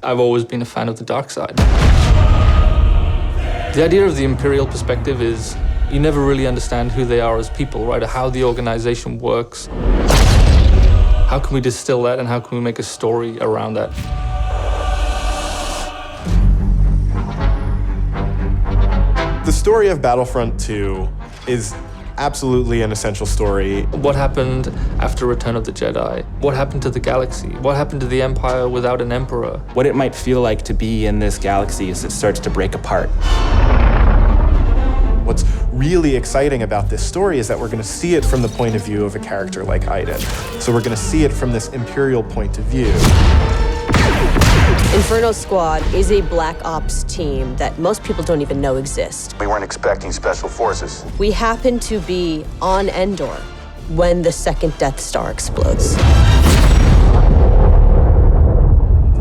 I've always been a fan of the dark side. The idea of the Imperial perspective is you never really understand who they are as people, right? Or how the organization works. How can we distill that and how can we make a story around that? The story of Battlefront II is absolutely an essential story. What happened after Return of the Jedi? What happened to the galaxy? What happened to the Empire without an emperor? What it might feel like to be in this galaxy as it starts to break apart. What's really exciting about this story is that we're going to see it from the point of view of a character like Iden. So we're going to see it from this Imperial point of view. Inferno Squad is a Black Ops team that most people don't even know exist. We weren't expecting special forces. We happen to be on Endor when the second Death Star explodes.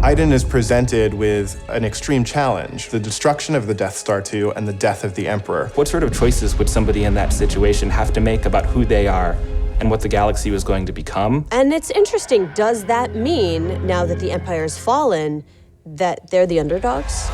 Iden is presented with an extreme challenge, the destruction of the Death Star 2 and the death of the Emperor. What sort of choices would somebody in that situation have to make about who they are and what the galaxy was going to become? And it's interesting, does that mean, now that the Empire's fallen, that they're the underdogs?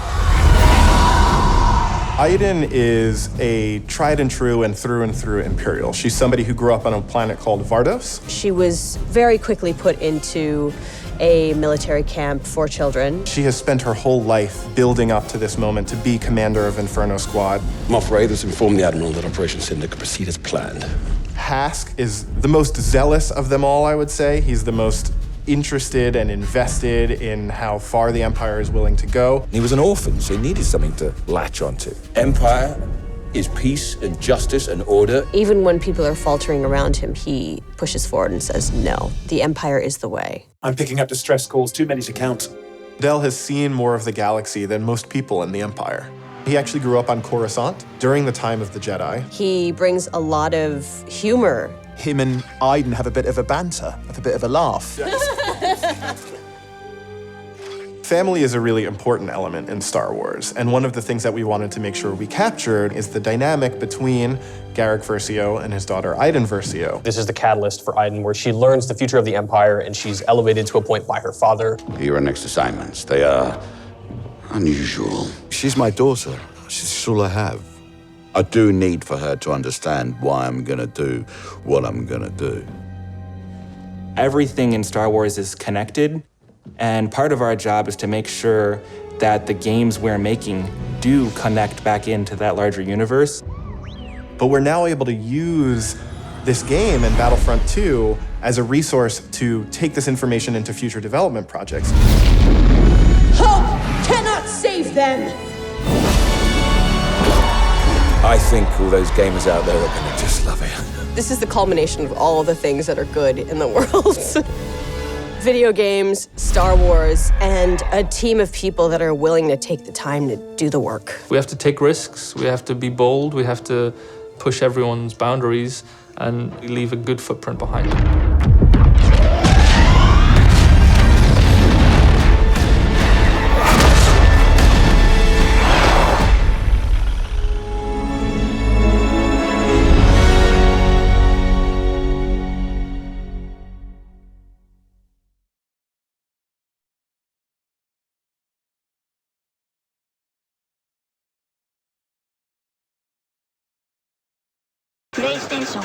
Iden is a tried and true and through Imperial. She's somebody who grew up on a planet called Vardos. She was very quickly put into a military camp for children. She has spent her whole life building up to this moment to be commander of Inferno Squad. Moff Raiders informed the Admiral that Operation Cinder could proceed as planned. Hask is the most zealous of them all, I would say. He's the most interested and invested in how far the Empire is willing to go. He was an orphan, so he needed something to latch onto. Empire is peace and justice and order. Even when people are faltering around him, he pushes forward and says, no, the Empire is the way. I'm picking up distress calls, too many to count. Del has seen more of the galaxy than most people in the Empire. He actually grew up on Coruscant during the time of the Jedi. He brings a lot of humor. Him and Iden have a bit of a banter, have a bit of a laugh. Family is a really important element in Star Wars, and one of the things that we wanted to make sure we captured is the dynamic between Garrick Versio and his daughter Iden Versio. This is the catalyst for Iden, where she learns the future of the Empire and she's elevated to a point by her father. Your next assignments, they are unusual. She's my daughter. She's all I have. I do need for her to understand why I'm gonna do what I'm gonna do. Everything in Star Wars is connected, and part of our job is to make sure that the games we're making do connect back into that larger universe. But we're now able to use this game in Battlefront II as a resource to take this information into future development projects. Hope cannot save them! I think all those gamers out there are gonna just love it. This is the culmination of all the things that are good in the world. Video games, Star Wars, and a team of people that are willing to take the time to do the work. We have to take risks, we have to be bold, we have to push everyone's boundaries and leave a good footprint behind. PlayStation